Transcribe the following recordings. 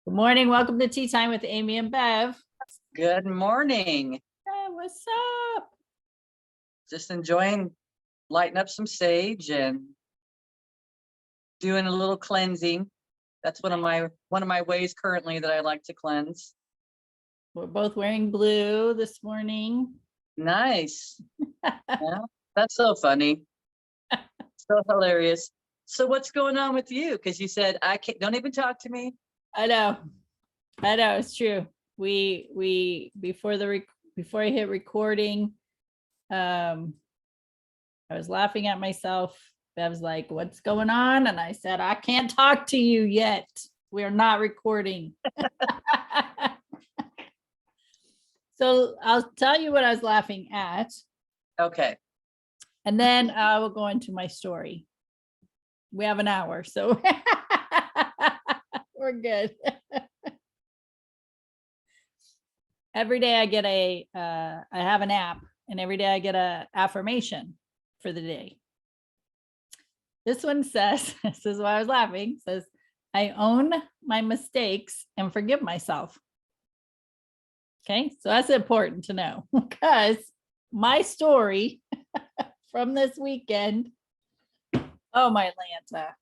Good morning. Welcome to Tea Time with Amy and Bev. Good morning. Hey, what's up? Just enjoying lighting up some sage and doing a little cleansing. That's one of my ways currently that I like to cleanse. We're both wearing blue this morning. Nice. Yeah, that's so funny. So hilarious. So what's going on with you? Because you said don't even talk to me. I know, it's true. We before I hit recording, I was laughing at myself. Bev's like, "What's going on?" And I said, "I can't talk to you yet. We're not recording." So I'll tell you what I was laughing at. Okay. And then I will go into my story. We have an hour, so we're good. Every day I have an app, and every day I get a affirmation for the day. This one says, this is why I was laughing, says, "I own my mistakes and forgive myself." Okay, so that's important to know because my story from this weekend, oh my Atlanta.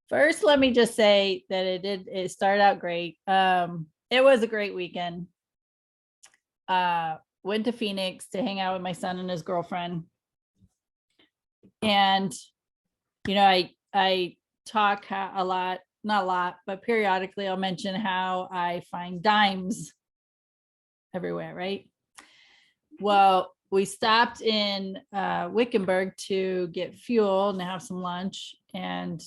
First, let me just say that it started out great. It was a great weekend. Went to Phoenix to hang out with my son and his girlfriend. And, I talk a lot, not a lot, but periodically I'll mention how I find dimes everywhere, right? Well, we stopped in Wickenburg to get fuel and have some lunch. And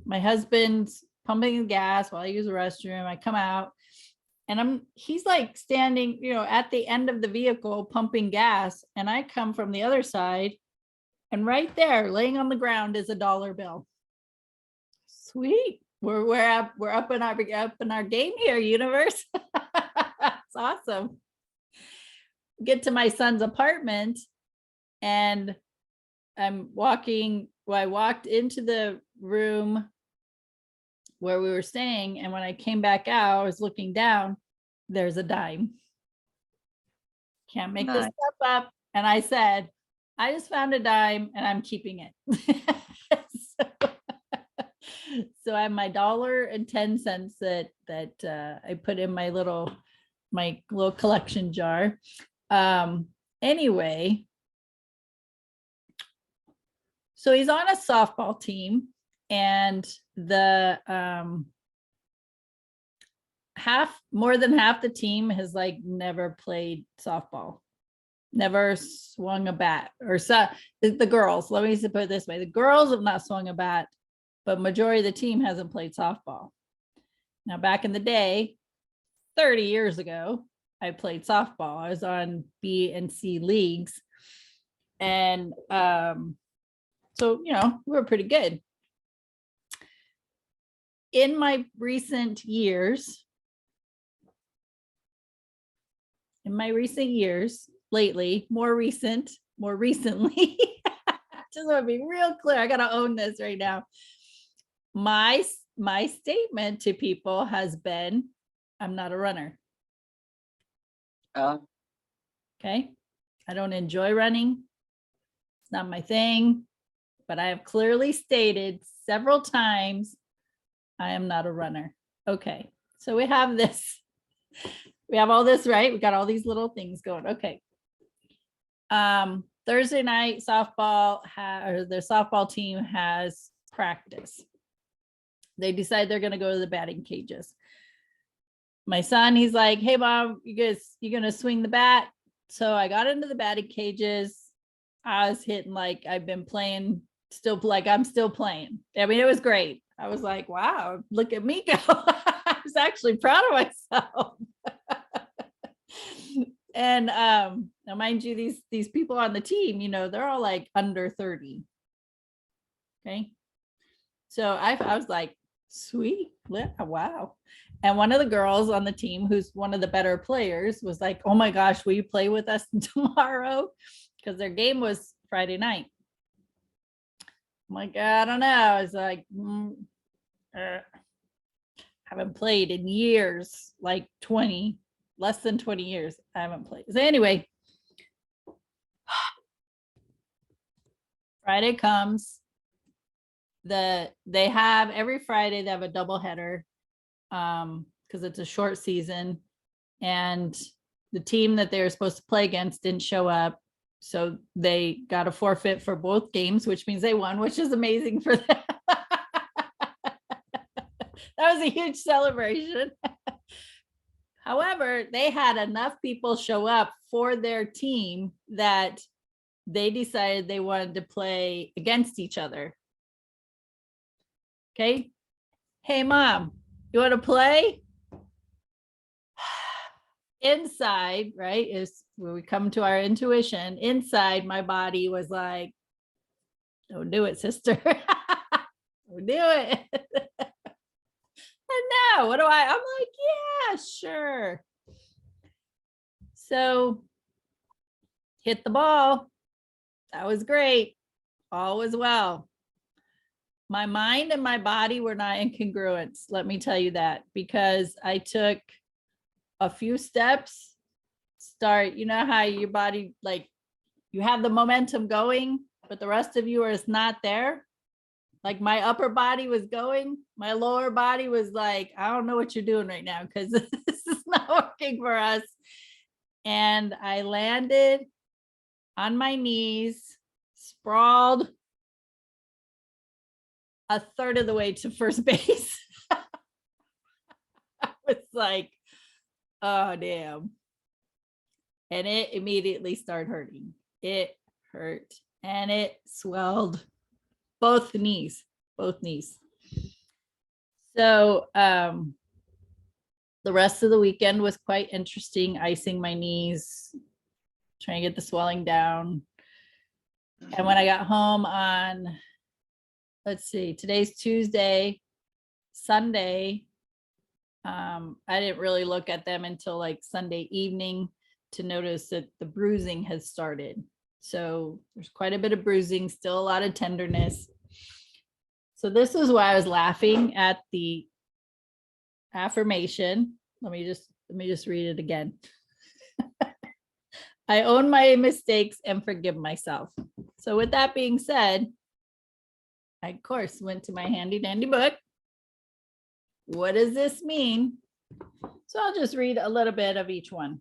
my husband's pumping the gas while I use the restroom. I come out and he's like standing, at the end of the vehicle pumping gas. And I come from the other side, and right there, laying on the ground, is a $1 bill. Sweet. We're up in our game here, universe. It's awesome. Get to my son's apartment, and I walked into the room where we were staying, and when I came back out, I was looking down, there's a dime. Can't make this stuff up. And I said, "I just found a dime and I'm keeping it." So I have my $1.10 that I put in my little collection jar. Anyway, so he's on a softball team, and the more than half the team has never played softball, never swung a bat, or so the girls, let me put it this way, the girls have not swung a bat, but majority of the team hasn't played softball. Now, back in the day, 30 years ago, I played softball. I was on B and C leagues. And so, we were pretty good. In my recent years, lately, more recently, just want to be real clear. I got to own this right now. My statement to people has been, I'm not a runner. Okay. I don't enjoy running. It's not my thing, but I have clearly stated several times, I am not a runner. Okay. So we have this. We have all this, right? We got all these little things going. Okay. Thursday night softball, the softball team has practice. They decide they're going to go to the batting cages. My son, he's like, "Hey, Mom, you going to swing the bat?" So I got into the batting cages. I was hitting like I've been playing, I'm still playing. I mean, it was great. I was like, wow, look at me go. I was actually proud of myself. And now, mind you, these people on the team, they're all like under 30. Okay. So I was like, sweet, wow. And one of the girls on the team, who's one of the better players, was like, "Oh my gosh, will you play with us tomorrow?" Because their game was Friday night. I'm like, I don't know. I was like, haven't played in years, like 20, less than 20 years. I haven't played. So anyway, Friday comes. They have every Friday they have a doubleheader because it's a short season, and the team that they were supposed to play against didn't show up, so they got a forfeit for both games, which means they won, which is amazing for them. That was a huge celebration. However, they had enough people show up for their team that they decided they wanted to play against each other. Okay. Hey, mom, you want to play? Inside, right, is where we come to our intuition. Inside, my body was like, don't do it, sister. Don't do it. And no, what do I'm like, yeah, sure. So hit the ball. That was great. All was well. My mind and my body were not in congruence. Let me tell you that, because I took a few steps, you know how your body, like you have the momentum going, but the rest of you is not there. Like my upper body was going, my lower body was like, I don't know what you're doing right now because this is not working for us. And I landed on my knees, sprawled a third of the way to first base. I was like, oh, damn. And it immediately started hurting. It hurt and it swelled both knees. So the rest of the weekend was quite interesting, icing my knees, trying to get the swelling down. And when I got home on, let's see, today's Tuesday, Sunday, I didn't really look at them until like Sunday evening to notice that the bruising has started. So there's quite a bit of bruising, still a lot of tenderness. So this is why I was laughing at the affirmation. Let me just read it again. I own my mistakes and forgive myself. So with that being said, I of course went to my handy dandy book. What does this mean? So I'll just read a little bit of each one.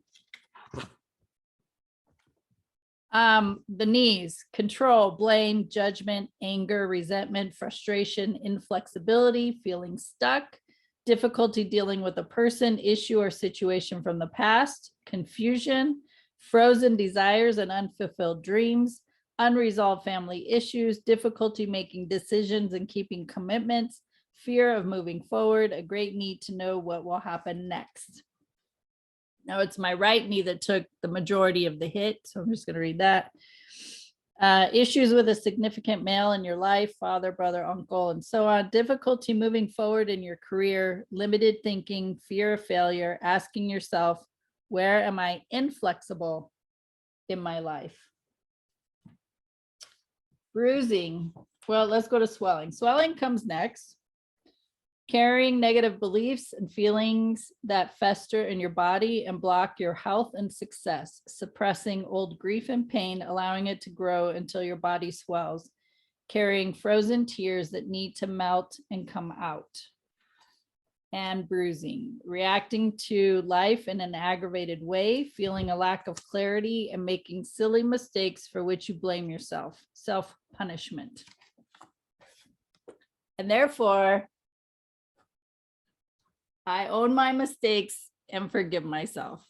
The knees: control, blame, judgment, anger, resentment, frustration, inflexibility, feeling stuck, difficulty dealing with a person, issue, or situation from the past, confusion, frozen desires and unfulfilled dreams, unresolved family issues, difficulty making decisions and keeping commitments, fear of moving forward, a great need to know what will happen next. Now it's my right knee that took the majority of the hit, so I'm just going to read that. Issues with a significant male in your life, father, brother, uncle, and so on. Difficulty moving forward in your career, limited thinking, fear of failure, asking yourself, where am I inflexible in my life? Bruising. Well, let's go to swelling. Swelling comes next. Carrying negative beliefs and feelings that fester in your body and block your health and success, suppressing old grief and pain, allowing it to grow until your body swells, carrying frozen tears that need to melt and come out. And bruising, reacting to life in an aggravated way, feeling a lack of clarity and making silly mistakes for which you blame yourself, self-punishment. And therefore, I own my mistakes and forgive myself.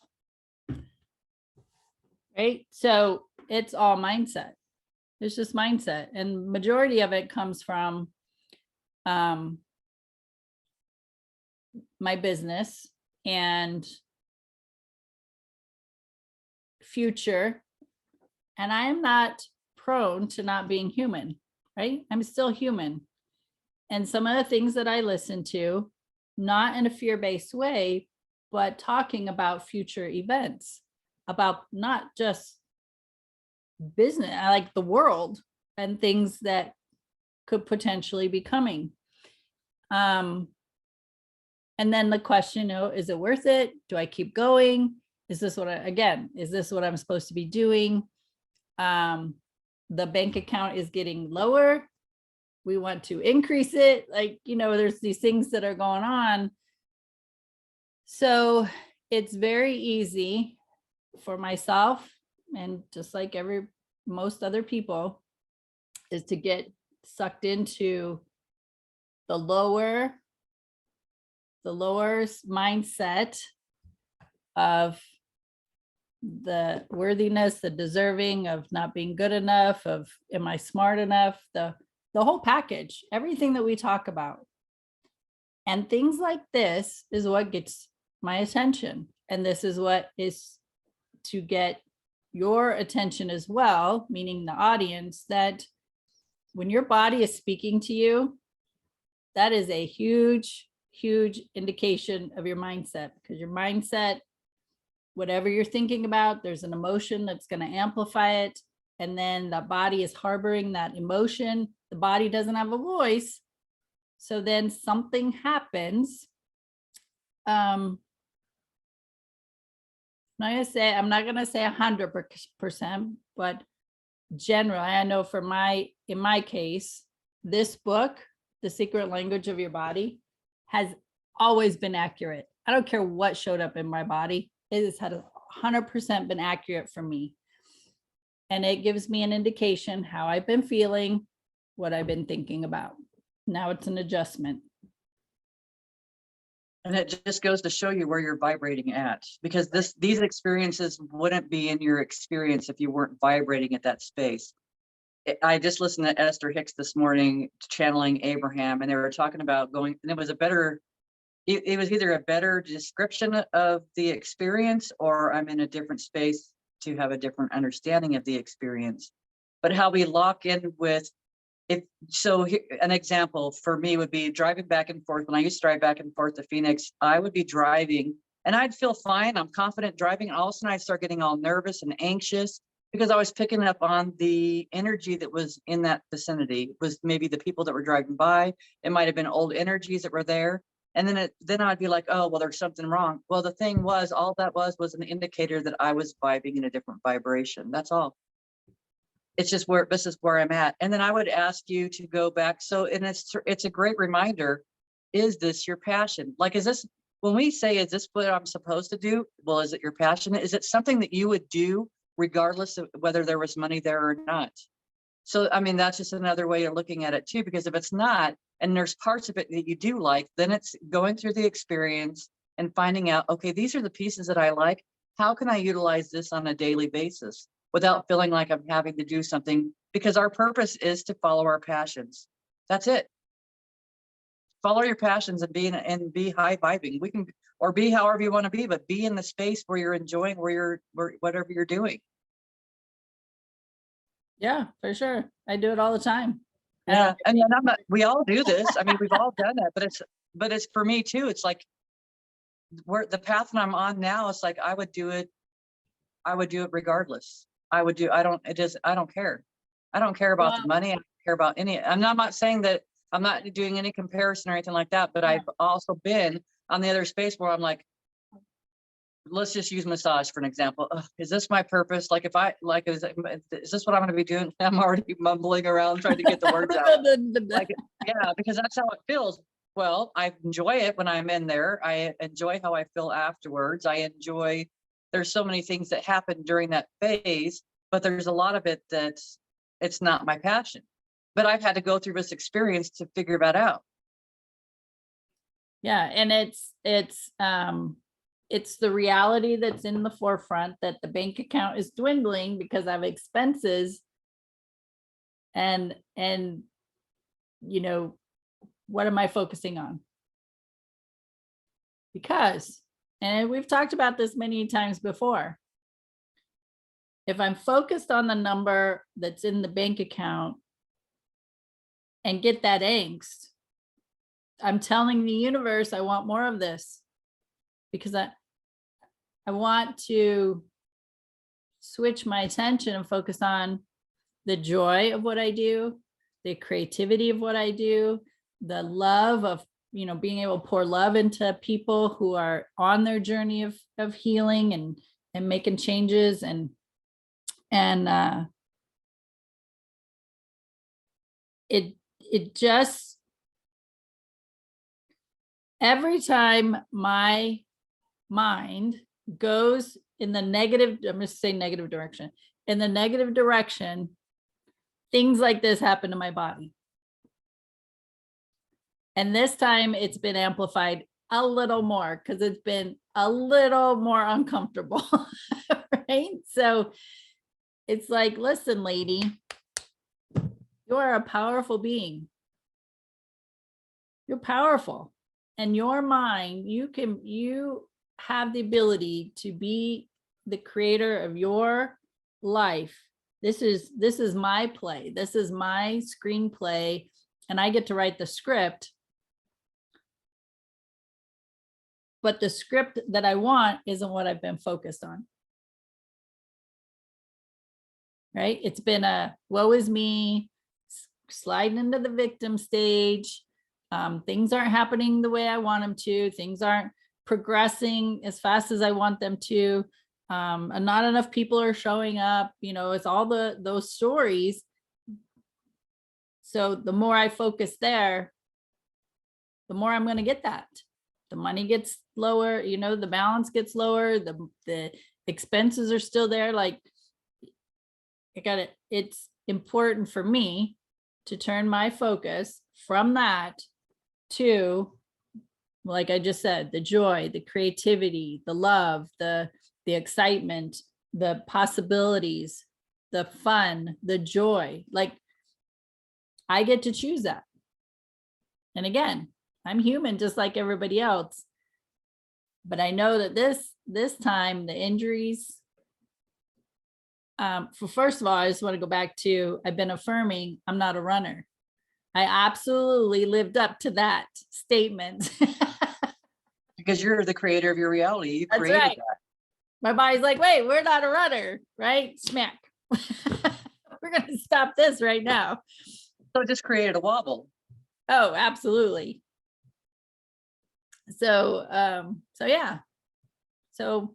Right? So it's all mindset. It's just mindset. And majority of it comes from my business and future. And I am not prone to not being human, right? I'm still human. And some of the things that I listen to, not in a fear-based way, but talking about future events, about not just business, I like the world and things that could potentially be coming. And then the question, is it worth it? Do I keep going? Is this what is this what I'm supposed to be doing? The bank account is getting lower. We want to increase it. Like, there's these things that are going on. So it's very easy for myself, and just like most other people, is to get sucked into the lower mindset of the worthiness, the deserving, of not being good enough, of am I smart enough, the whole package, everything that we talk about. And things like this is what gets my attention. And this is what is to get your attention as well, meaning the audience, that when your body is speaking to you, that is a huge indication of your mindset, because your mindset, whatever you're thinking about, there's an emotion that's going to amplify it. And then the body is harboring that emotion. The body doesn't have a voice. So then something happens. I'm not gonna say 100%, but generally, I know in my case, this book, The Secret Language of Your Body, has always been accurate. I don't care what showed up in my body. It has had 100% been accurate for me. And it gives me an indication how I've been feeling, what I've been thinking about. Now it's an adjustment. And it just goes to show you where you're vibrating at, because these experiences wouldn't be in your experience if you weren't vibrating at that space. I just listened to Esther Hicks this morning, channeling Abraham, and they were talking about going, and it was either a better description of the experience, or I'm in a different space to have a different understanding of the experience. But how we lock in with, an example for me would be driving back and forth. When I used to drive back and forth to Phoenix, I would be driving and I'd feel fine. I'm confident driving. And all of a sudden I'd start getting all nervous and anxious because I was picking up on the energy that was in that vicinity. It was maybe the people that were driving by. It might've been old energies that were there. And then I'd be like, oh, well, there's something wrong. Well, the thing was, all that was an indicator that I was vibing in a different vibration. That's all. It's just this is where I'm at. And then I would ask you to go back. So, and it's a great reminder. Is this your passion? Like, when we say, is this what I'm supposed to do? Well, is it your passion? Is it something that you would do regardless of whether there was money there or not? So, I mean, that's just another way of looking at it too, because if it's not, and there's parts of it that you do like, then it's going through the experience and finding out, okay, these are the pieces that I like. How can I utilize this on a daily basis without feeling like I'm having to do something? Because our purpose is to follow our passions. That's it. Follow your passions and be high vibing. We can, or be however you want to be, but be in the space where you're enjoying, where whatever you're doing. Yeah, for sure. I do it all the time. Yeah, and then we all do this. I mean, we've all done it, but it's for me too. It's like the path that I'm on now. It's like I would do it regardless. I don't care. I don't care about the money. I don't care about any. I'm not saying that I'm not doing any comparison or anything like that, but I've also been on the other space where I'm like, let's just use massage for an example. Is this my purpose? Like, is this what I'm going to be doing? I'm already mumbling around trying to get the words out. Like, yeah, because that's how it feels. Well, I enjoy it when I'm in there. I enjoy how I feel afterwards. There's so many things that happen during that phase, but there's a lot of it it's not my passion. But I've had to go through this experience to figure that out. Yeah, and it's the reality that's in the forefront, that the bank account is dwindling because I have expenses. And what am I focusing on? Because, and we've talked about this many times before, if I'm focused on the number that's in the bank account and get that angst, I'm telling the universe I want more of this, because I want to switch my attention and focus on the joy of what I do, the creativity of what I do, the love of being able to pour love into people who are on their journey of healing and making changes and it just, every time my mind goes in the negative, I'm just saying negative direction, in the negative direction, things like this happen to my body. And this time it's been amplified a little more because it's been a little more uncomfortable, right? So it's like, listen, lady, you are a powerful being. You're powerful. And your mind, you have the ability to be the creator of your life. This is my play. This is my screenplay, and I get to write the script. But the script that I want isn't what I've been focused on. Right? It's been a woe is me, sliding into the victim stage. Things aren't happening the way I want them to. Things aren't progressing as fast as I want them to. And not enough people are showing up. It's all those stories. So the more I focus there, the more I'm going to get that. The money gets lower, the balance gets lower, the expenses are still there. Like, it's important for me to turn my focus from that to, like I just said, the joy, the creativity, the love, the excitement, the possibilities, the fun, the joy. Like, I get to choose that. And again, I'm human just like everybody else. But I know that this time the injuries, first of all, I just want to go back to, I've been affirming I'm not a runner. I absolutely lived up to that statement. Because you're the creator of your reality. You That's created right. that. My body's like, wait, we're not a runner, right? Smack. We're going to stop this right now. So it just created a wobble. Oh, absolutely. So yeah. So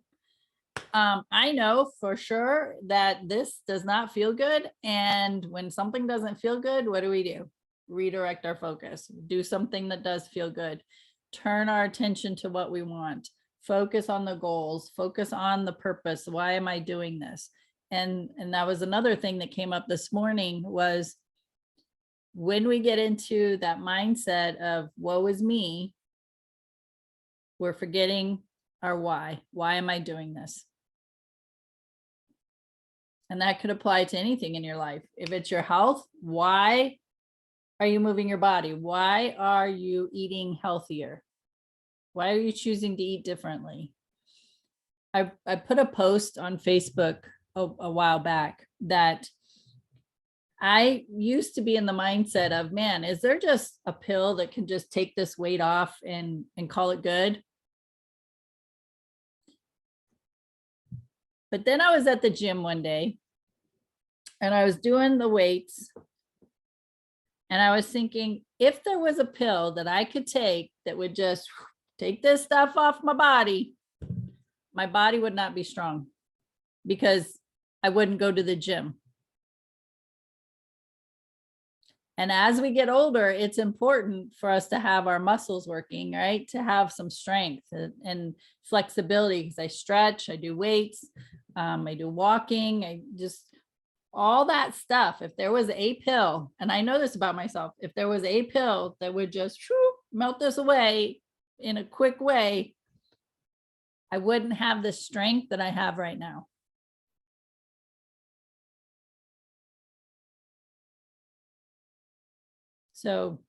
I know for sure that this does not feel good. And when something doesn't feel good, what do? Redirect our focus, do something that does feel good, turn our attention to what we want, focus on the goals, focus on the purpose. Why am I doing this? And that was another thing that came up this morning, was when we get into that mindset of woe is me, we're forgetting our why. Why am I doing this? And that could apply to anything in your life. If it's your health, why are you moving your body? Why are you eating healthier? Why are you choosing to eat differently? I put a post on Facebook a while back that I used to be in the mindset of, man, is there just a pill that can just take this weight off and call it good? But then I was at the gym one day and I was doing the weights and I was thinking, if there was a pill that I could take that would just take this stuff off my body would not be strong because I wouldn't go to the gym. And as we get older, it's important for us to have our muscles working, right? To have some strength and flexibility, because I stretch, I do weights, I do walking, I just, all that stuff. If there was a pill, and I know this about myself, if there was a pill that would just melt this away in a quick way, I wouldn't have the strength that I have right now. So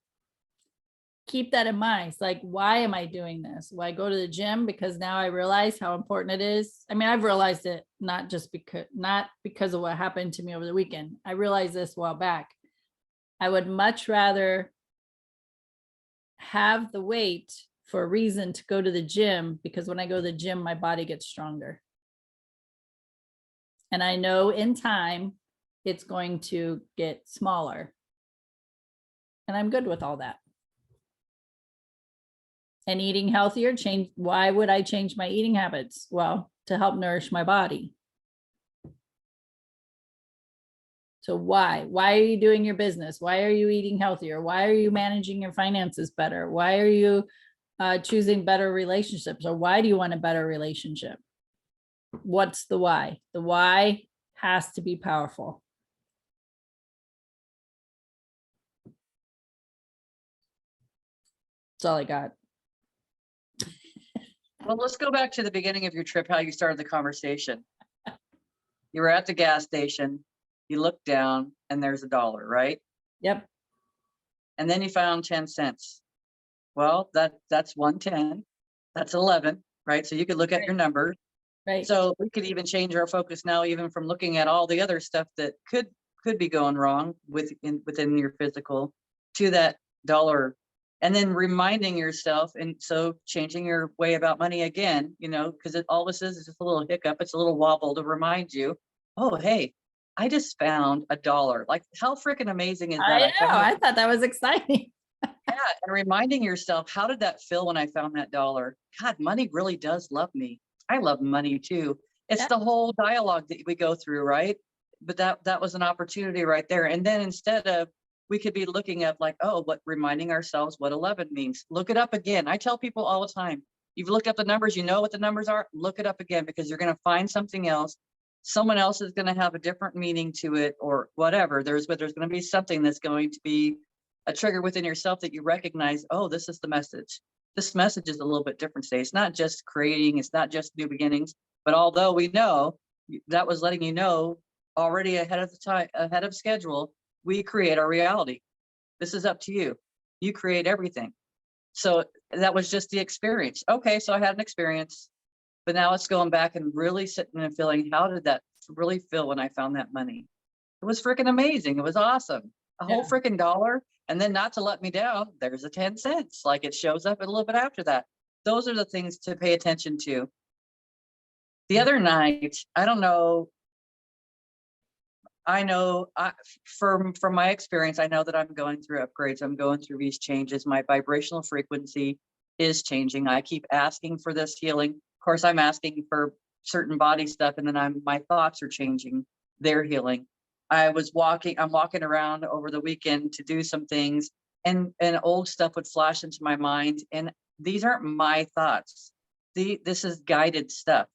keep that in mind. It's like, why am I doing this? Well, I go to the gym because now I realize how important it is. I mean, I've realized it not because of what happened to me over the weekend. I realized this a while back. I would much rather have the weight for a reason to go to the gym, because when I go to the gym, my body gets stronger. And I know in time it's going to get smaller. And I'm good with all that. And eating healthier, why would I change my eating habits? Well, to help nourish my body. So why are you doing your business? Why are you eating healthier? Why are you managing your finances better? Why are you choosing better relationships? Or why do you want a better relationship? What's the why? The why has to be powerful. That's all I got. Well, let's go back to the beginning of your trip, how you started the conversation. You were at the gas station, you looked down and there's $1, right? Yep. And then you found 10 cents. Well, that's 110, that's 11, right? So you could look at your numbers. Right. So we could even change our focus now, even from looking at all the other stuff that could be going wrong within your physical, to that dollar, and then reminding yourself. And so changing your way about money again, because it all this is just a little hiccup. It's a little wobble to remind you, oh, hey, I just found $1. Like, how freaking amazing is that? I know. I thought that was exciting. Yeah, and reminding yourself, how did that feel when I found that $1? God, money really does love me. I love money too. It's Yeah. the whole dialogue that we go through, right? But that was an opportunity right there. And then instead of, we could be looking at like, oh, but reminding ourselves what 11 means. Look it up again. I tell people all the time, you've looked up the numbers, you know what the numbers are, look it up again, because you're going to find something else. Someone else is going to have a different meaning to it, or whatever. There's going to be something that's going to be a trigger within yourself that you recognize, oh, this is the message. This message is a little bit different today. It's not just creating, it's not just new beginnings, but although we know that was letting you know already ahead of the time, ahead of schedule, we create our reality. This is up to you. You create everything. So that was just the experience. Okay, so I had an experience, but now it's going back and really sitting and feeling, how did that really feel when I found that money? It was freaking amazing. It was awesome. A whole freaking $1. And then, not to let me down, there's a 10 cents. Like, it shows up a little bit after that. Those are the things to pay attention to. The other night, I don't know. I know from my experience, I know that I'm going through upgrades. I'm going through these changes. My vibrational frequency is changing. I keep asking for this healing. Of course, I'm asking for certain body stuff, and then my thoughts are changing. They're healing. I'm walking around over the weekend to do some things, and old stuff would flash into my mind. And these aren't my thoughts. This is guided stuff.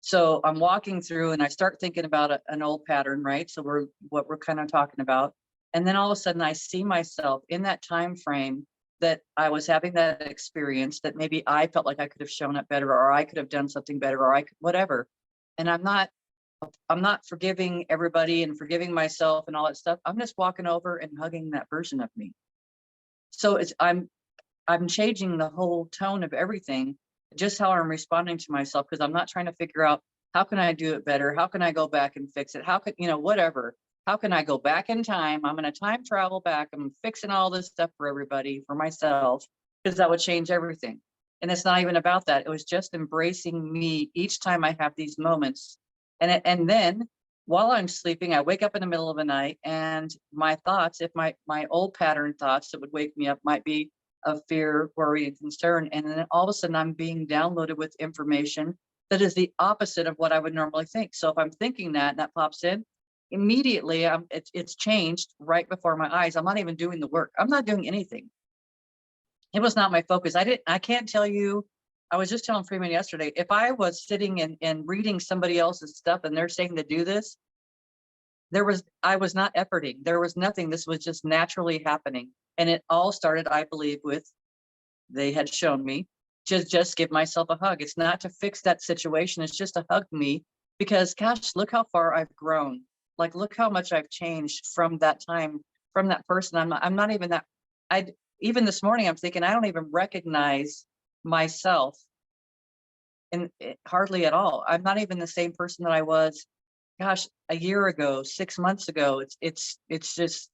So I'm walking through and I start thinking about an old pattern, right? So what we're kind of talking about. And then all of a sudden I see myself in that time frame that I was having that experience, that maybe I felt like I could have shown up better, or I could have done something better, or I could, whatever. And I'm not forgiving everybody and forgiving myself and all that stuff. I'm just walking over and hugging that version of me. So I'm changing the whole tone of everything, just how I'm responding to myself, because I'm not trying to figure out, how can I do it better? How can I go back and fix it? How could, whatever. How can I go back in time? I'm going to time travel back. I'm fixing all this stuff for everybody, for myself, because that would change everything. And it's not even about that. It was just embracing me each time I have these moments. And then while I'm sleeping, I wake up in the middle of the night, and my thoughts, if my old pattern thoughts that would wake me up might be of fear, worry, and concern. And then all of a sudden I'm being downloaded with information that is the opposite of what I would normally think. So if I'm thinking that and that pops in, immediately it's changed right before my eyes. I'm not even doing the work. I'm not doing anything. It was not my focus. I can't tell you. I was just telling Freeman yesterday, if I was sitting and reading somebody else's stuff and they're saying to do this, I was not efforting. There was nothing. This was just naturally happening. And it all started, I believe, with, they had shown me, just give myself a hug. It's not to fix that situation. It's just to hug me, because gosh, look how far I've grown. Like, look how much I've changed from that time, from that person. I'm not even that. Even this morning, I'm thinking, I don't even recognize myself in hardly at all. I'm not even the same person that I was, gosh, a year ago, 6 months ago. It's just,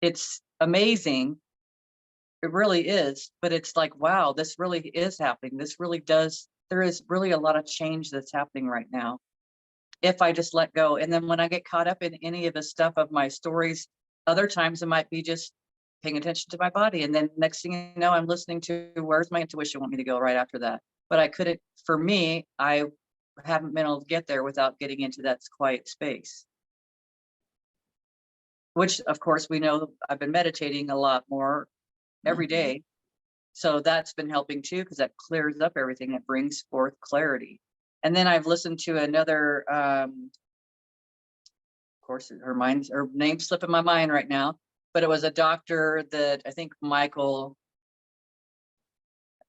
it's amazing. It really is. But it's like, wow, this really is happening. There is really a lot of change that's happening right now, if I just let go. And then when I get caught up in any of the stuff of my stories, other times it might be just paying attention to my body. And then next thing you know, I'm listening to where's my intuition want me to go right after that. But I couldn't, for me, I haven't been able to get there without getting into that quiet space. Which of course we know I've been meditating a lot more every day. So that's been helping too, because that clears up everything. It brings forth clarity. And then I've listened to another, of course, her name's slipping my mind right now, but it was a doctor that I think Michael,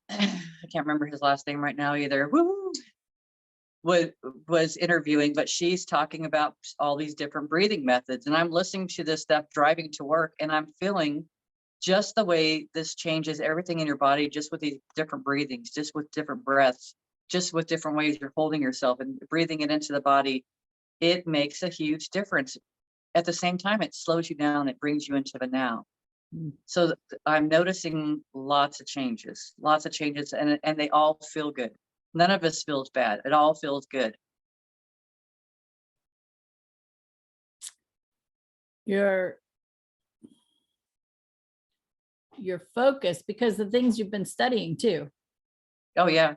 I can't remember his last name right now either. Woo! Was interviewing, but she's talking about all these different breathing methods. And I'm listening to this stuff driving to work, and I'm feeling just the way this changes everything in your body, just with these different breathings, just with different breaths, just with different ways you're holding yourself and breathing it into the body. It makes a huge difference. At the same time, it slows you down. It brings you into the now. So I'm noticing lots of changes, and they all feel good. None of us feels bad. It all feels good. Your focus, because the things you've been studying too, Oh yeah.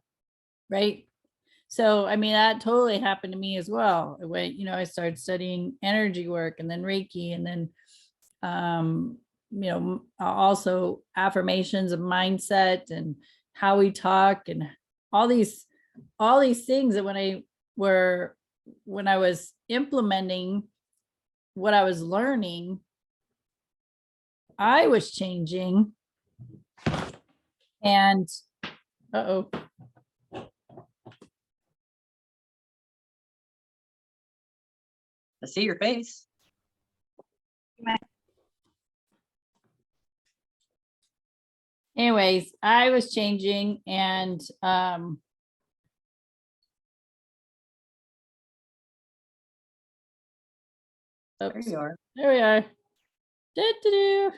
right? So, I mean, that totally happened to me as well. When, I started studying energy work and then Reiki, and then, also affirmations of mindset and how we talk and all these things that when I was implementing what I was learning, I was changing. And I see your face. anyways, I was changing, and There oops, you are. there we are. Do-do-do.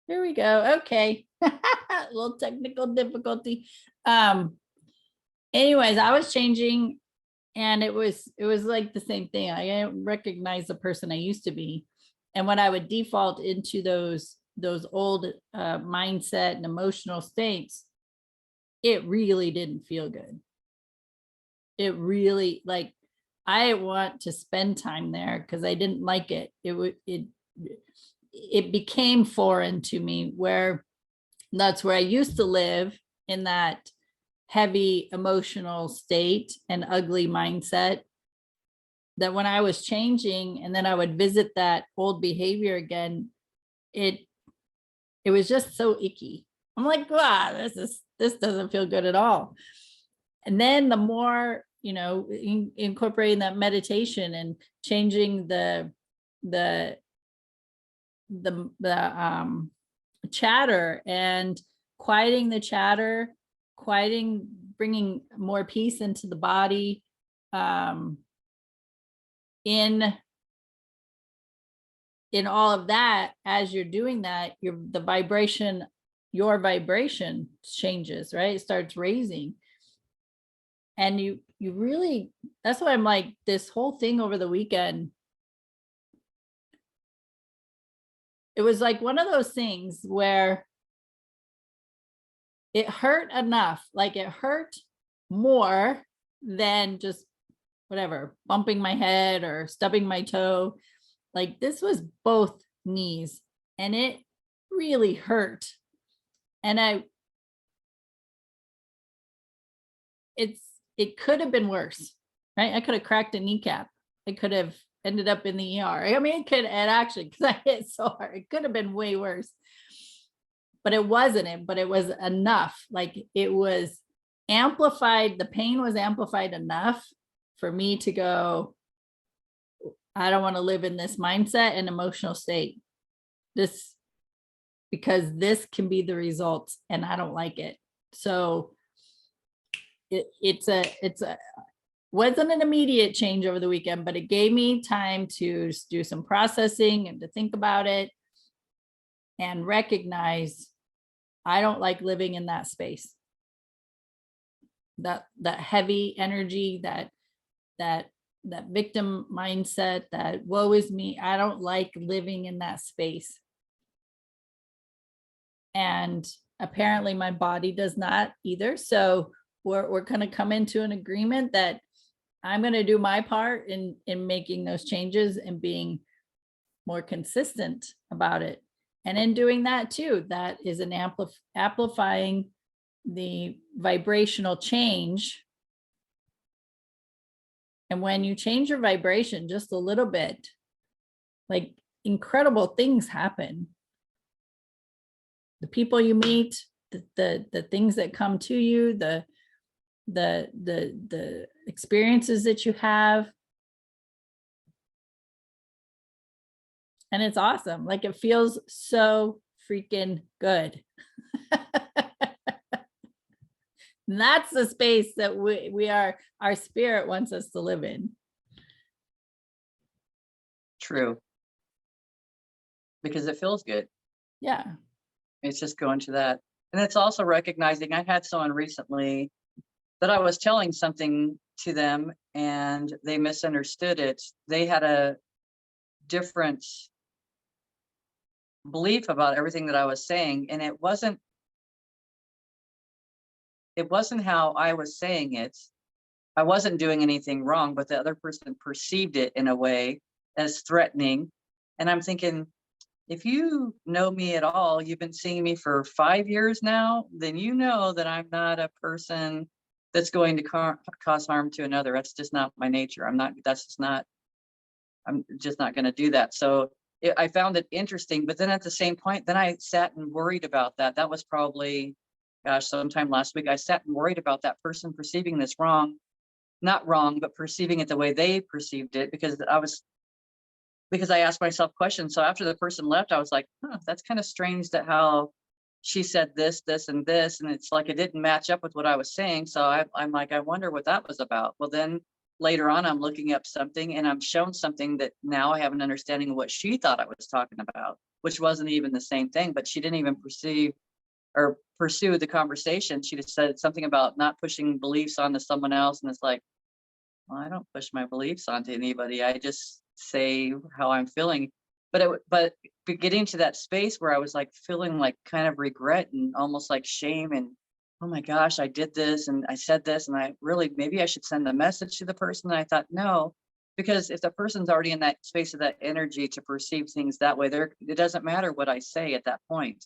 Here we go. Okay. A little technical difficulty. Anyways, I was changing, and it was like the same thing. I didn't recognize the person I used to be. And when I would default into those old mindset and emotional states, it really didn't feel good. It really, like, I want to spend time there because I didn't like it. It became foreign to me, where that's where I used to live, in that heavy emotional state and ugly mindset, that when I was changing and then I would visit that old behavior again, it was just so icky. I'm like, wow, this doesn't feel good at all. And then the more, incorporating that meditation and changing the chatter and quieting the chatter, bringing more peace into the body, in all of that. As you're doing that, your vibration changes, right? It starts raising. And you really, that's why I'm like, this whole thing over the weekend, it was like one of those things where it hurt enough, like it hurt more than just whatever, bumping my head or stubbing my toe. Like, this was both knees, and it really hurt. And it could have been worse, right? I could have cracked a kneecap. I could have ended up in the ER. I mean, it actually, because I hit so hard, it could have been way worse. But it wasn't but it was enough. Like, it was amplified. The pain was amplified enough for me to go, I don't want to live in this mindset and emotional state. Because this can be the results, and I don't like it. So it's wasn't an immediate change over the weekend, but it gave me time to do some processing and to think about it and recognize I don't like living in that space. That heavy energy, that victim mindset, that woe is me. I don't like living in that space. And apparently my body does not either. So we're going to come into an agreement that I'm going to do my part in making those changes and being more consistent about it. And in doing that too, that is an amplifying the vibrational change. And when you change your vibration just a little bit, like incredible things happen. The people you meet, the things that come to you, the experiences that you have. And it's awesome. Like it feels so freaking good. And that's the space that our spirit wants us to live in. True. Because it feels good. Yeah. It's just going to that. And it's also recognizing, I had someone recently that I was telling something to them and they misunderstood it. They had a different belief about everything that I was saying, and it wasn't how I was saying it. I wasn't doing anything wrong, but the other person perceived it in a way as threatening. And I'm thinking, if you know me at all, you've been seeing me for 5 years now, then you know that I'm not a person that's going to cause harm to another. That's just not my nature. I'm just not going to do that. So I found it interesting, but then at the same point, then I sat and worried about that. That was probably, gosh, sometime last week, I sat and worried about that person perceiving this wrong, not wrong, but perceiving it the way they perceived it, because I asked myself questions. So after the person left, I was like, that's kind of strange that how she said this, this, and this. And it's like, it didn't match up with what I was saying. So I'm like, I wonder what that was about. Well, then later on, I'm looking up something and I'm shown something that now I have an understanding of what she thought I was talking about, which wasn't even the same thing, but she didn't even perceive or pursue the conversation. She just said something about not pushing beliefs onto someone else. And it's like, well, I don't push my beliefs onto anybody. I just say how I'm feeling. But getting to that space where I was like feeling like kind of regret and almost like shame and, oh my gosh, I did this and I said this and I really, maybe I should send a message to the person. And I thought, no, because if the person's already in that space of that energy to perceive things that way, it doesn't matter what I say at that point.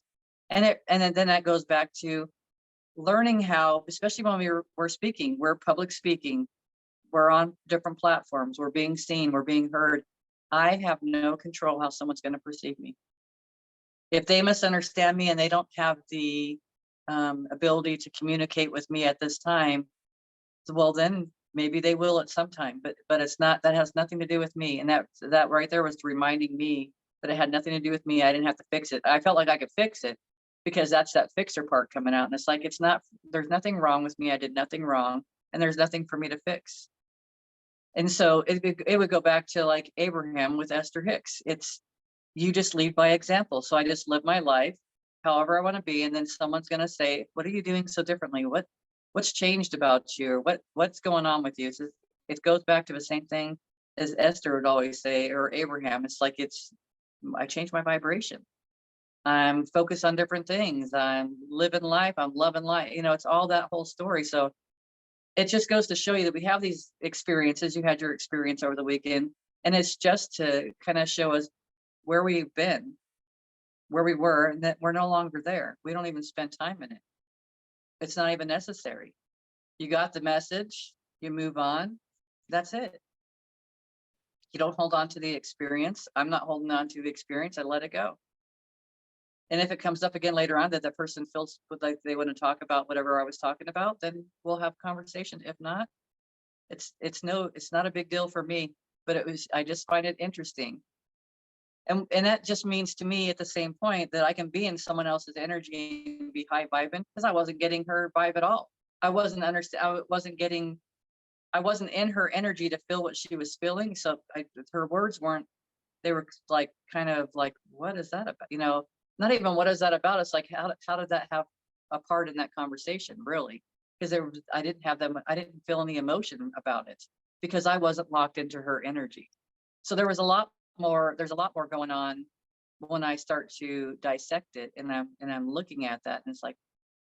And then that goes back to learning how, especially when we're speaking, we're public speaking, we're on different platforms, we're being seen, we're being heard. I have no control how someone's going to perceive me. If they misunderstand me and they don't have the ability to communicate with me at this time, well, then maybe they will at some time, but it's not, that has nothing to do with me. And that right there was reminding me that it had nothing to do with me. I didn't have to fix it. I felt like I could fix it because that's that fixer part coming out. And it's like, there's nothing wrong with me. I did nothing wrong and there's nothing for me to fix. And so it would go back to like Abraham with Esther Hicks. It's, you just lead by example. So I just live my life however I want to be. And then someone's going to say, what are you doing so differently? What's changed about you? Or what's going on with you? So it goes back to the same thing as Esther would always say, or Abraham. It's like, I changed my vibration. I'm focused on different things. I'm living life. I'm loving life. It's all that whole story. So it just goes to show you that we have these experiences. You had your experience over the weekend, and it's just to kind of show us where we've been, where we were, and that we're no longer there. We don't even spend time in it. It's not even necessary. You got the message, you move on. That's it. You don't hold on to the experience. I'm not holding on to the experience. I let it go. And if it comes up again later on that the person feels like they want to talk about whatever I was talking about, then we'll have conversation. If not, it's not a big deal for me, but I just find it interesting. And that just means to me at the same point that I can be in someone else's energy and be high vibing, because I wasn't getting her vibe at all. I wasn't in her energy to feel what she was feeling. So her words they were like, kind of like, what is that about? Not even what is that about? It's like, how did that have a part in that conversation, really? Because I didn't feel any emotion about it because I wasn't locked into her energy. So there's a lot more going on when I start to dissect it and I'm looking at that, and it's like,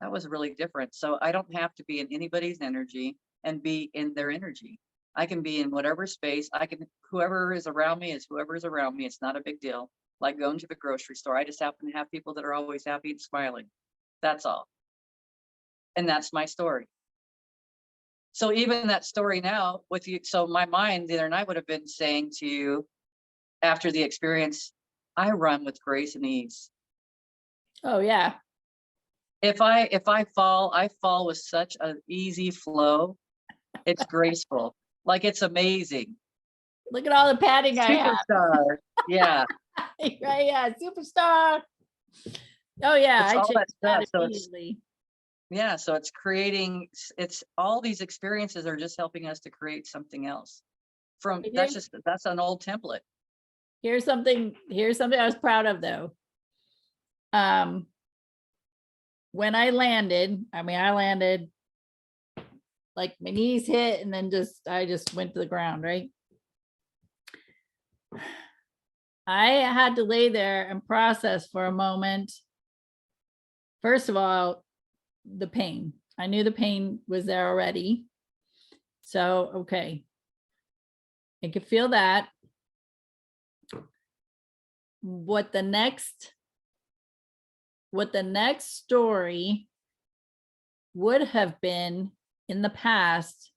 that was really different. So I don't have to be in anybody's energy and be in their energy. I can be in whatever space I can, whoever is around me is whoever is around me. It's not a big deal. Like going to the grocery store, I just happen to have people that are always happy and smiling. That's all. And that's my story. So even that story now with you, so my mind the other night would have been saying to you after the experience, I run with grace and ease. Oh yeah. If I fall, I fall with such an easy flow. It's graceful. Like it's amazing. Look at all the padding I have. Superstar. Yeah. Right, yeah, superstar. Oh yeah, It's I all changed that that stuff. So immediately. yeah, so it's creating, it's all these experiences are just helping us to create something else. From that's an old template. Here's something I was proud of though. When I landed, I landed like my knees hit and then I just went to the ground, right? I had to lay there and process for a moment. First of all, the pain. I knew the pain was there already. So, okay. I could feel that. What the next story would have been in the past,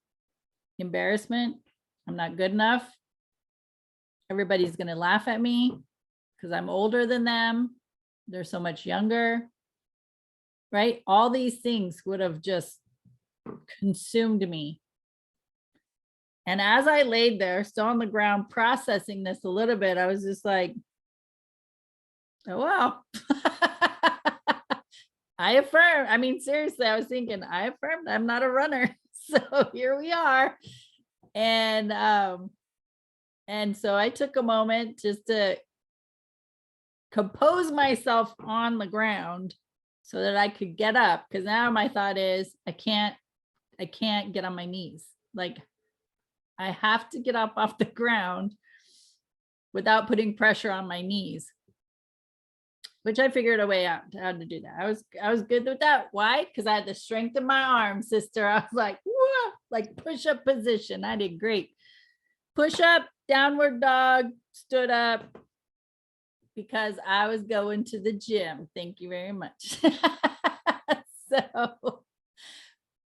embarrassment. I'm not good enough. Everybody's going to laugh at me because I'm older than them. They're so much younger, right? All these things would have just consumed me. And as I laid there, still on the ground, processing this a little bit, I was just like, oh, wow. I affirm. I mean, seriously, I was thinking, I affirmed I'm not a runner. So here we are. And so I took a moment just to compose myself on the ground so that I could get up. Because now my thought is I can't get on my knees. Like I have to get up off the ground without putting pressure on my knees, which I figured a way out how to do that. I was good with that. Why? Because I had the strength in my arms, sister. I was like, whoa, like push-up position. I did great. Push up, downward dog, stood up, because I was going to the gym. Thank you very much. So,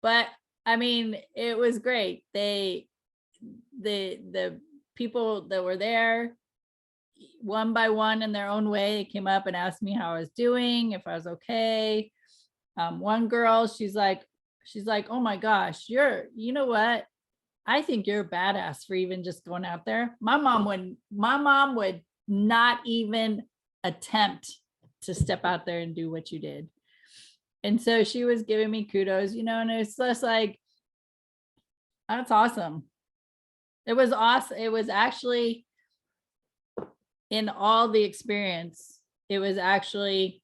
but I mean, it was great. The people that were there, one by one in their own way, they came up and asked me how I was doing, if I was okay. One girl, she's like, oh my gosh, you know what? I think you're a badass for even just going out there. My mom would not even attempt to step out there and do what you did. And so she was giving me kudos, and it's just like, that's awesome. It was awesome. It was actually, in all the experience, it was actually,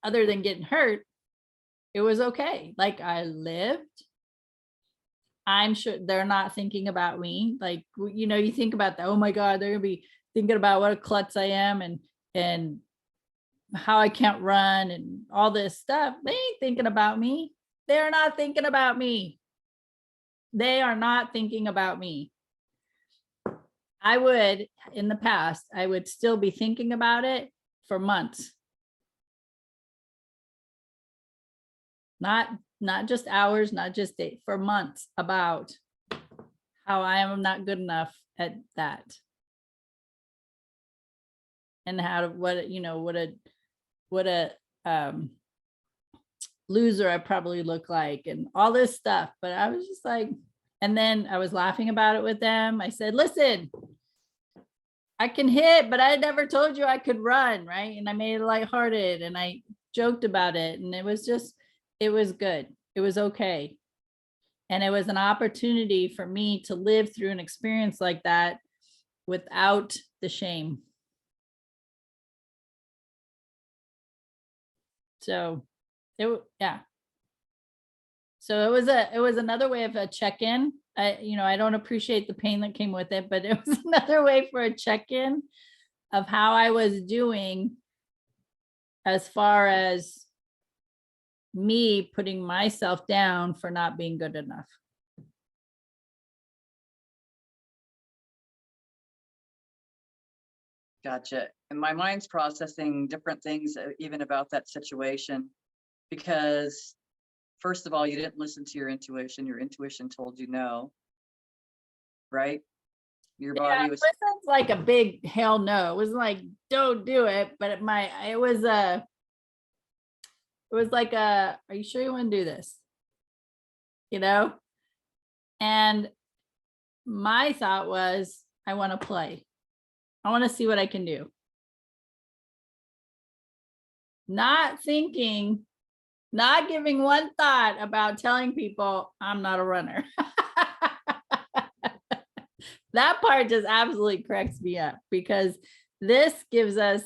other than getting hurt, it was okay. Like I lived. I'm sure they're not thinking about me. Like, you think about that. Oh my God, they're gonna be thinking about what a klutz I am and how I can't run and all this stuff. They ain't thinking about me. They're not thinking about me. They are not thinking about me. I would, in the past, I would still be thinking about it for months. Not just hours, not just days, for months, about how I am not good enough at that. And how to, what a loser I probably look like and all this stuff. But I was just like, and then I was laughing about it with them. I said, listen, I can hit, but I never told you I could run, right? And I made it lighthearted and I joked about it. And it was good. It was okay. And it was an opportunity for me to live through an experience like that without the shame. So yeah. So it was another way of a check-in. I don't appreciate the pain that came with it, but it was another way for a check-in of how I was doing as far as me putting myself down for not being good enough. Gotcha. And my mind's processing different things, even about that situation, because first of all, you didn't listen to your intuition. Your intuition told you no, right? Your body Yeah, was, it wasn't like a big hell no. It wasn't like don't do it, but it was like a, are you sure you want to do this? You know? And my thought was, I want to play. I want to see what I can do. Not thinking, not giving one thought about telling people I'm not a runner. That part just absolutely cracks me up, because this gives us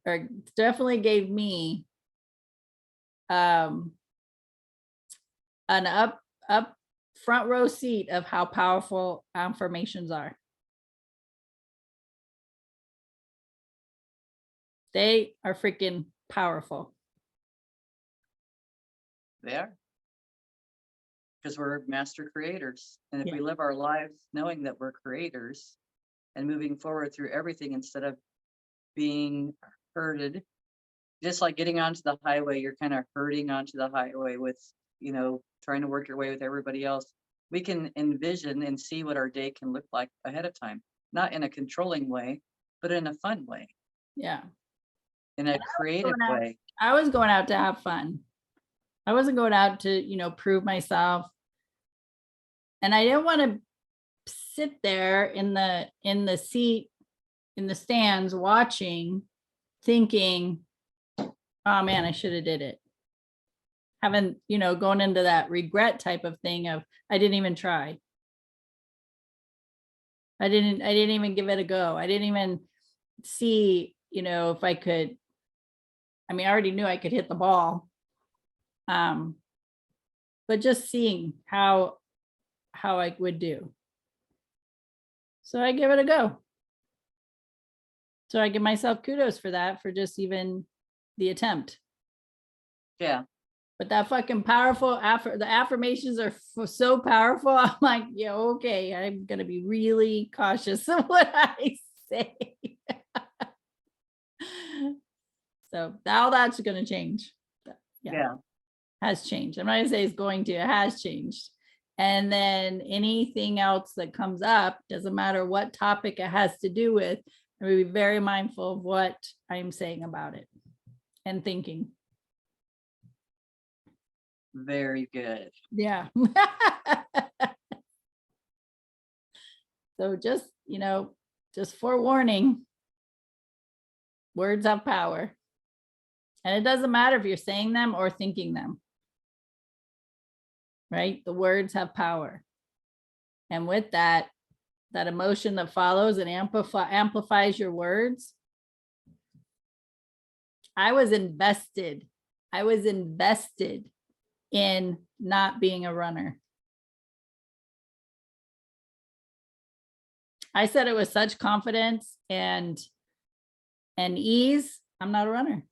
or definitely gave me an up front row seat of how powerful affirmations are. They are freaking powerful. they are. Because we're master creators. And if Yeah. we live our lives knowing that we're creators and moving forward through everything instead of being herded, just like getting onto the highway, you're kind of herding onto the highway with, trying to work your way with everybody else. We can envision and see what our day can look like ahead of time, not in a controlling way, but in a fun way, Yeah. in a creative way. I was going out to have fun. I wasn't going out to, prove myself. And I didn't want to sit there in the seat, in the stands watching, thinking, oh man, I should have did it. Having, going into that regret type of thing of, I didn't even try. I didn't even give it a go. I didn't even see, if I could. I mean, I already knew I could hit the ball. But just seeing how I would do. So I give it a go. So I give myself kudos for that, for just even the attempt. Yeah. But that fucking powerful, the affirmations are so powerful. I'm like, yeah, okay, I'm going to be really cautious of what I say. So all that's going to change. Yeah. Has changed. I'm not going to say it's going to, it has changed. And then anything else that comes up, doesn't matter what topic it has to do with, I'm going to be very mindful of what I'm saying about it and thinking. Very good. Yeah. So just, just forewarning, words have power. And it doesn't matter if you're saying them or thinking them. Right? The words have power. And with that emotion that follows and amplifies your words. I was invested in not being a runner. I said it with such confidence and ease. I'm not a runner.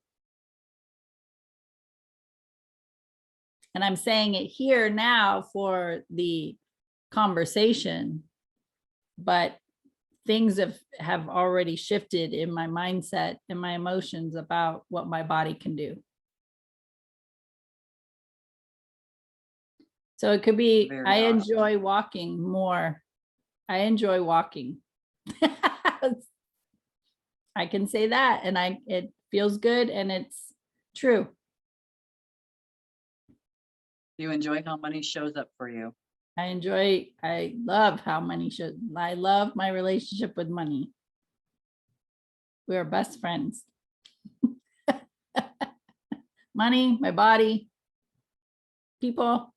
And I'm saying it here now for the conversation, but things have already shifted in my mindset and my emotions about what my body can do. So it could be, Very I awesome. enjoy walking more. I enjoy walking. I can say that, and it feels good, and it's true. You enjoy how money shows up for you. I love how money should, I love my relationship with money. We are best friends. Money, my body, people.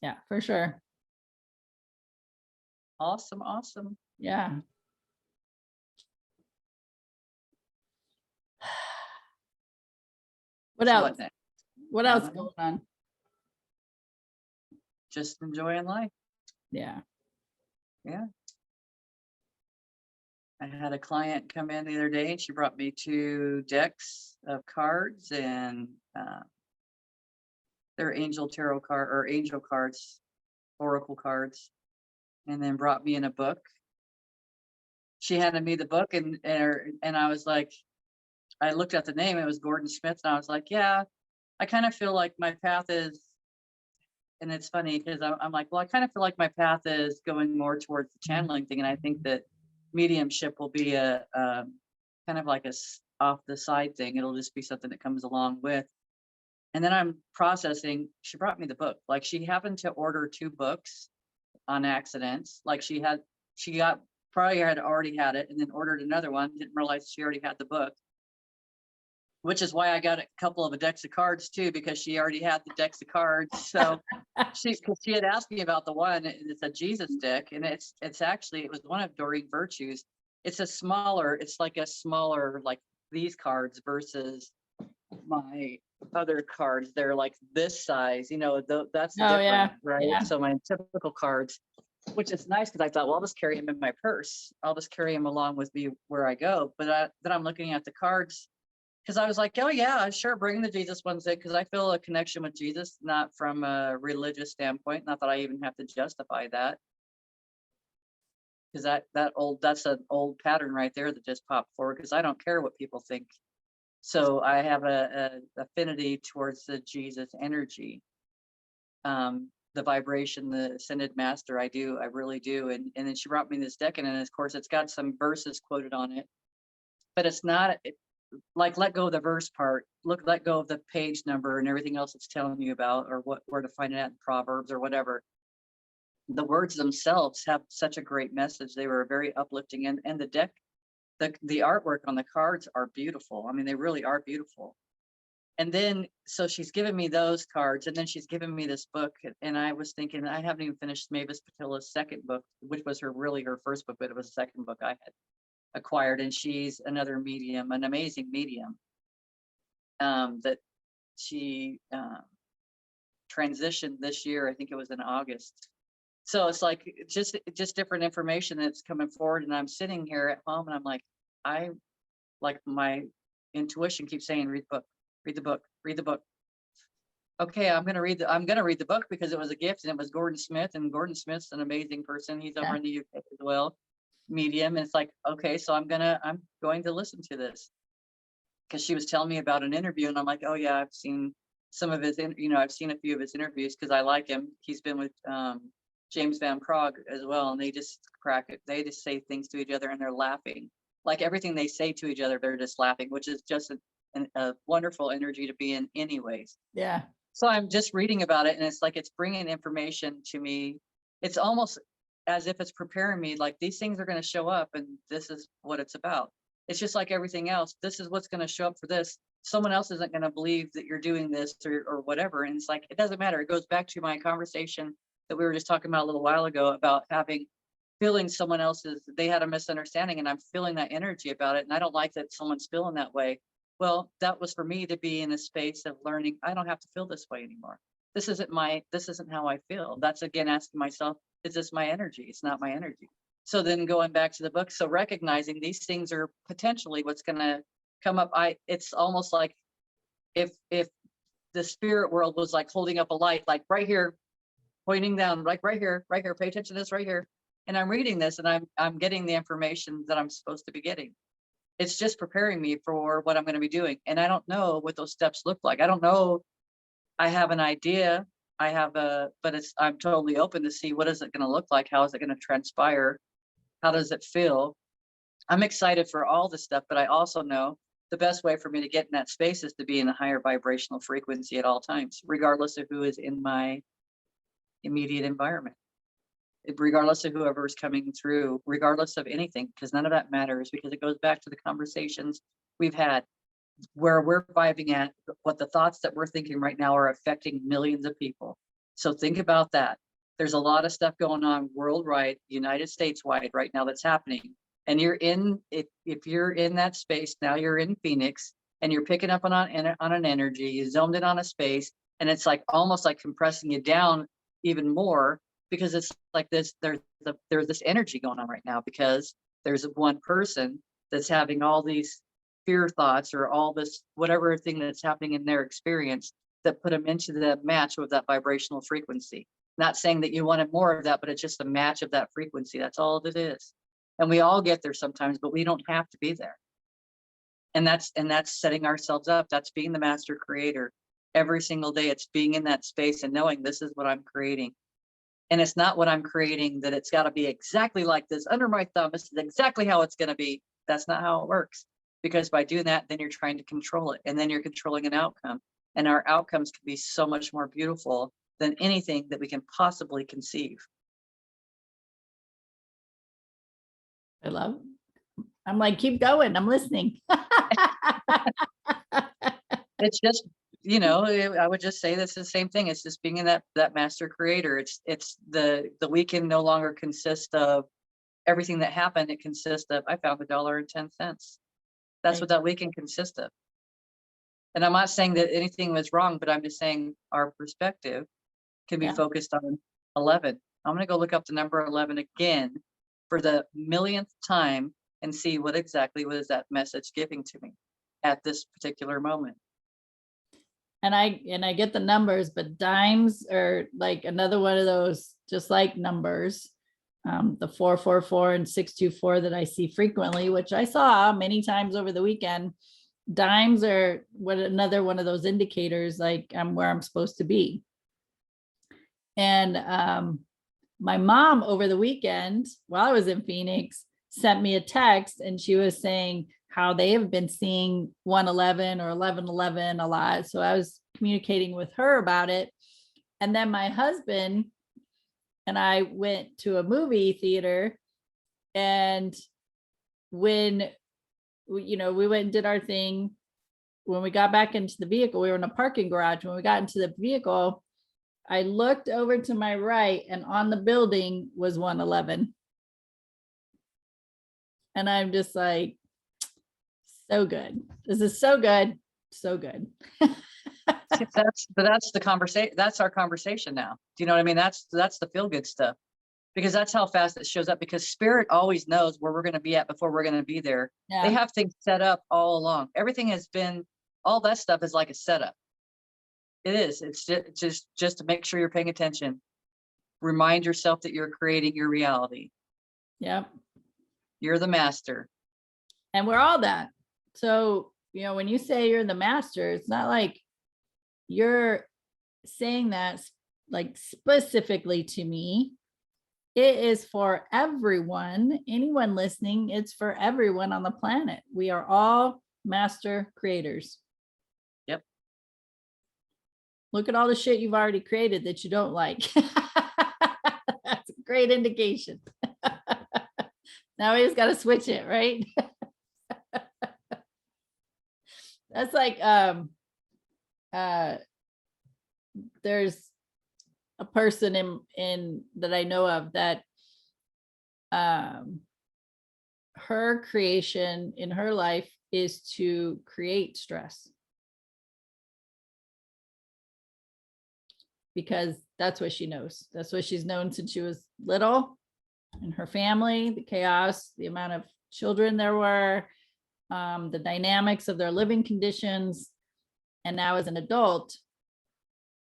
Yeah, for sure. Awesome. Awesome. Yeah. What So else? what next? What else going on? Just enjoying life. Yeah. Yeah. I had a client come in the other day and she brought me 2 decks of cards, and they're angel tarot card or angel cards, oracle cards, and then brought me in a book. She handed me the book, and I was like, I looked at the name, it was Gordon Smith, and I was like, yeah, I kind of feel like my path is, and it's funny because I'm like, well, I kind of feel like my path is going more towards the channeling thing, and I think that mediumship will be a kind of like off the side thing. It'll just be something that comes along with. And then I'm processing. She brought me the book. Like, she happened to order 2 books on accident. Like, she probably had already had it and then ordered another one. Didn't realize she already had the book. Which is why I got a couple of decks of cards too, because she already had the decks of cards. So because she had asked me about the one, and it's a Jesus deck, and it's actually, it was one of Doreen Virtue's. It's like a smaller, like these cards versus my other cards. They're like this size, that's Oh, different, yeah. right? Yeah. So my typical cards, which is nice because I thought, well, I'll just carry them in my purse. I'll just carry them along with me where I go. But then I'm looking at the cards, because I was like, oh yeah, sure, bring the Jesus ones in, because I feel a connection with Jesus, not from a religious standpoint. Not that I even have to justify that, because that's an old pattern right there that just popped forward. Because I don't care what people think. So I have a affinity towards the Jesus energy, the vibration, the ascended master. I really do. And then she brought me this deck, and of course it's got some verses quoted on it, but it's not. Like, let go of the verse part, let go of the page number and everything else it's telling you about, or where to find it at in Proverbs or whatever. The words themselves have such a great message. They were very uplifting, and the deck, the artwork on the cards are beautiful. I mean, they really are beautiful. And then, so she's given me those cards, and then she's given me this book, and I was thinking, I haven't even finished Mavis Patila's second book, which was her first book, but it was the second book I had acquired, and she's another medium, an amazing medium, that she transitioned this year. I think it was in August. So it's like just different information that's coming forward, and I'm sitting here at home, and I'm like, my intuition keeps saying, read the book, read the book, read the book. Okay, I'm gonna read the book because it was a gift, and it was Gordon Smith, and Gordon Smith's an amazing person. He's over in the UK as well, medium. And it's like, okay, so I'm going to listen to this, because she was telling me about an interview, and I'm like, oh yeah, I've seen some of his, I've seen a few of his interviews because I like him. He's been with James Van Prague as well, and they just crack it. They just say things to each other, and they're laughing. Like, everything they say to each other, they're just laughing, which is just a wonderful energy to be in anyways. Yeah. So I'm just reading about it, and it's like, it's bringing information to me. It's almost as if it's preparing me, like, these things are going to show up, and this is what it's about. It's just like everything else. This is what's going to show up for this. Someone else isn't going to believe that you're doing this or whatever. And it's like, it doesn't matter. It goes back to my conversation that we were just talking about a little while ago about feeling someone else's, they had a misunderstanding, and I'm feeling that energy about it. And I don't like that someone's feeling that way. Well, that was for me to be in a space of learning. I don't have to feel this way anymore. This isn't how I feel. That's, again, asking myself, is this my energy? It's not my energy. So then going back to the book, so recognizing these things are potentially what's going to come up. It's almost like if the spirit world was like holding up a light, like right here, pointing down, like right here, pay attention to this right here. And I'm reading this, and I'm getting the information that I'm supposed to be getting. It's just preparing me for what I'm going to be doing. And I don't know what those steps look like. I don't know. I have an idea. But I'm totally open to see what is it going to look like? How is it going to transpire? How does it feel? I'm excited for all this stuff, but I also know the best way for me to get in that space is to be in a higher vibrational frequency at all times, regardless of who is in my immediate environment, regardless of whoever is coming through, regardless of anything, because none of that matters, because it goes back to the conversations we've had where we're vibing at, what the thoughts that we're thinking right now are affecting millions of people. So think about that. There's a lot of stuff going on worldwide, United States wide right now that's happening. And if you're in that space, now you're in Phoenix, and you're picking up on an energy, you zoomed in on a space, and it's like almost like compressing you down even more, because it's like there's this energy going on right now, because There's one person that's having all these fear thoughts or all this, whatever thing that's happening in their experience that put them into the match with that vibrational frequency. Not saying that you wanted more of that, but it's just a match of that frequency. That's all it is. And we all get there sometimes, but we don't have to be there. And that's setting ourselves up. That's being the master creator. Every single day, it's being in that space and knowing this is what I'm creating. And it's not what I'm creating that it's got to be exactly like this under my thumb. This is exactly how it's going to be. That's not how it works. Because by doing that, then you're trying to control it. And then you're controlling an outcome. And our outcomes can be so much more beautiful than anything that we can possibly conceive. I'm like, keep going. I'm listening. It's just, I would just say that's the same thing. It's just being in that master creator. It's the weekend no longer consists of everything that happened. It consists of, I found $1.10. That's Right. what that weekend consists of. And I'm not saying that anything was wrong, but I'm just saying our perspective can be Yeah. focused on 11. I'm going to go look up the number 11 again for the millionth time and see what exactly was that message giving to me at this particular moment. And I get the numbers, but dimes are like another one of those, just like numbers. The 444 and 624 that I see frequently, which I saw many times over the weekend. Dimes are another one of those indicators, like I'm where I'm supposed to be. And my mom over the weekend, while I was in Phoenix, sent me a text, and she was saying how they have been seeing 111 or 1111 a lot. So I was communicating with her about it. And then my husband and I went to a movie theater, and when we went and did our thing, when we got back into the vehicle, we were in a parking garage. When we got into the vehicle, I looked over to my right, and on the building was 111. And I'm just like, so good. This is so good. So good. That's the conversation. That's our conversation now. Do you know what I mean? That's the feel good stuff, because that's how fast it shows up, because spirit always knows where we're going to be at before we're going to be there. Yeah. They have things set up all along. Everything has been, all that stuff is like a setup. It is. It's just to make sure you're paying attention. Remind yourself that you're creating your reality. Yep. You're the master. And we're all that. So, when you say you're the master, it's not like you're saying that like specifically to me. It is for everyone, anyone listening. It's for everyone on the planet. We are all master creators. Yep. Look at all the shit you've already created that you don't like. That's a great indication. Now we just got to switch it, right? That's like, there's a person in that I know of that her creation in her life is to create stress, because that's what she knows. That's what she's known since she was little, and her family, the chaos, the amount of children there were, the dynamics of their living conditions. And now as an adult,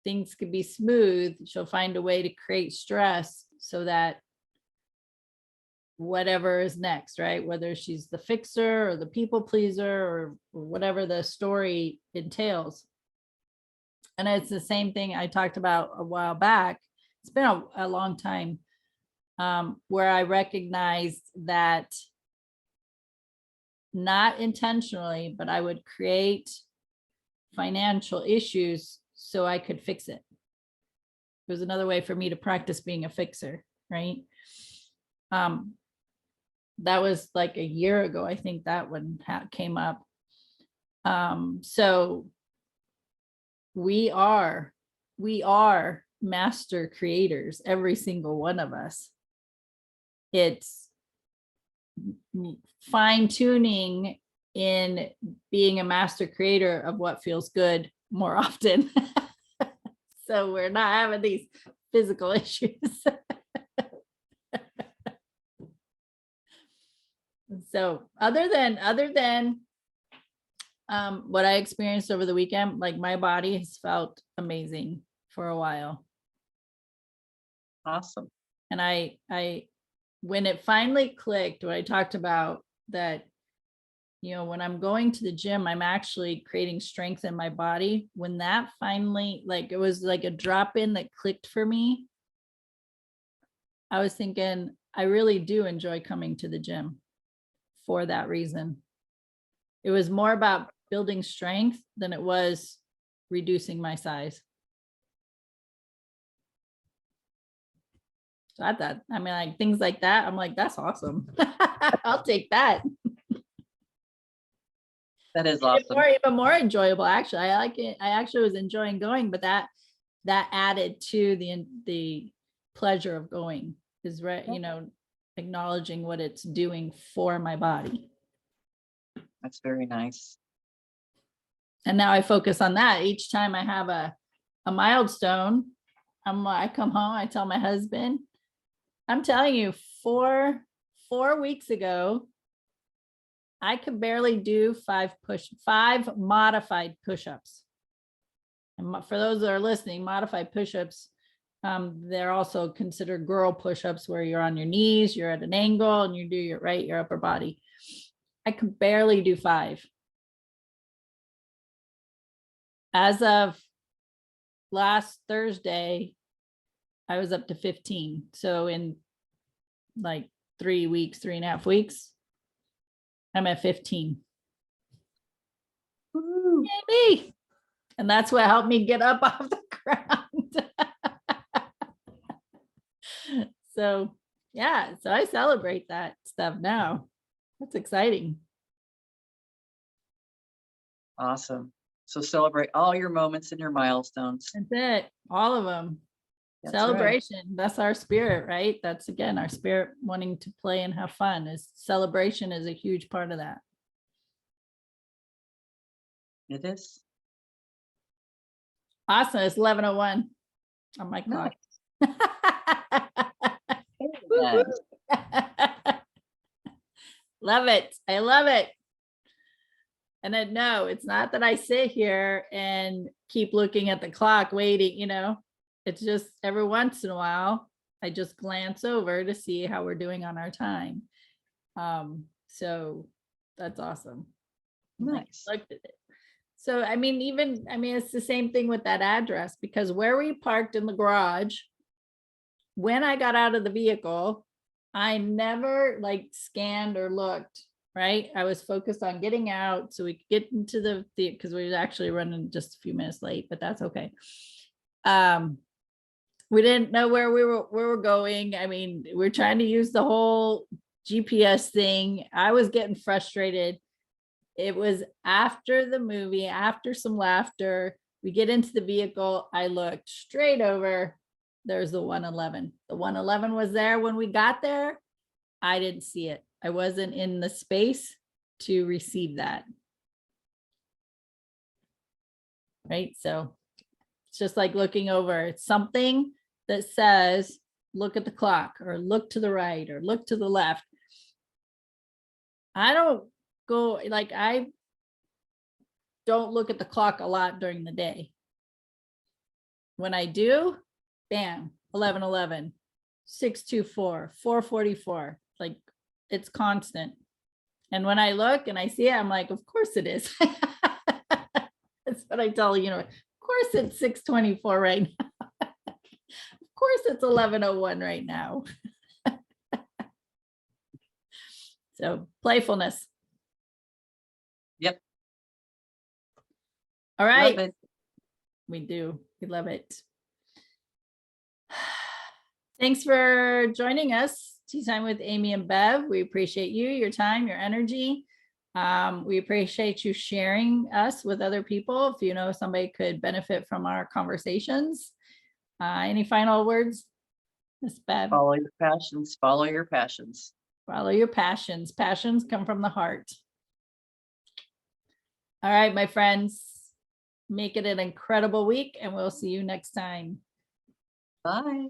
things can be smooth. She'll find a way to create stress so that whatever is next, right? Whether she's the fixer or the people pleaser or whatever the story entails. And it's the same thing I talked about a while back. It's been a long time, where I recognized that, not intentionally, but I would create financial issues so I could fix it. It was another way for me to practice being a fixer, right? That was like a year ago. I think that one came up. So we are master creators, every single one of us. It's fine tuning in being a master creator of what feels good more often. So we're not having these physical issues. So other than what I experienced over the weekend, like my body has felt amazing for a while. Awesome. And I when it finally clicked, when I talked about that, when I'm going to the gym, I'm actually creating strength in my body. When that finally, like, it was like a drop in that clicked for me, I was thinking, I really do enjoy coming to the gym for that reason. It was more about building strength than it was reducing my size. So I thought, I mean, like things like that, I'm like, that's awesome. I'll take that. That is It's awesome. even more enjoyable, actually. I like it. I actually was enjoying going, but that added to the pleasure of going is right, acknowledging what it's doing for my body. That's very nice. And now I focus on that. Each time I have a milestone, I come home, I tell my husband, I'm telling you, 4 weeks ago, I could barely do 5 modified push-ups. And for those that are listening, modified push-ups, they're also considered girl push-ups, where you're on your knees, you're at an angle, and you do your upper body. I could barely do 5. As of last Thursday, I was up to 15. So in like 3.5 weeks, I'm at 15. Woo. Yay me. And that's what helped me get up off the ground. So yeah, so I celebrate that stuff now. That's exciting. Awesome. So celebrate all your moments and your milestones. That's it. All of them. That's right. Celebration. That's our spirit, right? That's again our spirit wanting to play and have fun. Is celebration is a huge part of that. It is. Awesome. It's 11:01 on my clock. Nice. Love it. I love it. And then no, it's not that I sit here and keep looking at the clock waiting, it's just every once in a while, I just glance over to see how we're doing on our time. So that's awesome. Nice. I looked at it. So, it's the same thing with that address, because where we parked in the garage, when I got out of the vehicle, I never scanned or looked, right? I was focused on getting out so we could get into the because we were actually running just a few minutes late, but that's okay. We didn't know where we were going. I mean, we're trying to use the whole GPS thing. I was getting frustrated. It was after the movie, after some laughter, we get into the vehicle. I looked straight over. There's the 111. The 111 was there when we got there. I didn't see it. I wasn't in the space to receive that. Right? So it's just like looking over. It's something that says, look at the clock, or look to the right, or look to the left. I don't look at the clock a lot during the day. When I do, bam, 11:11, 6:24, 4:44, it's constant. And when I look and I see it, I'm like, of course it is. That's what I tell you, of course it's 6:24 right now. Of course it's 11:01 right now. So playfulness. Yep. All right. Love it. We do. We love it. Thanks for joining us. Tea Time with Amy and Bev. We appreciate you, your time, your energy. We appreciate you sharing us with other people. If somebody could benefit from our conversations. Any final words, Miss Bev? Follow your passions. Follow your passions. Follow your passions. Passions come from the heart. All right, my friends. Make it an incredible week, and we'll see you next time. Bye.